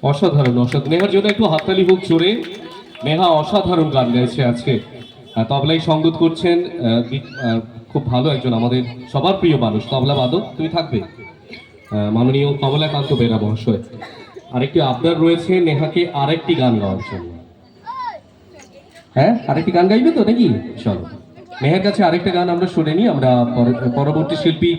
অসাধারণ অসাধারণ। নেহার জন্য একটু হাততালি হোক জোরে। নেহা অসাধারণ গান গাইছে আজকে। তবলাই সঙ্গীত করছেন খুব ভালো একজন আমাদের সবার প্রিয় মানুষ তবলা বাদক। তুমি থাকবে মাননীয় কমলাকান্ত বেরা মহাশয়। আরেকটি আবদার রয়েছে নেহাকে আরেকটি গান গাওয়ার জন্য। হ্যাঁ, আরেকটি গান গাইবে তো নাকি? চলো, নেহার কাছে আরেকটা গান আমরা শুনে নিই। আমরা পরবর্তী শিল্পী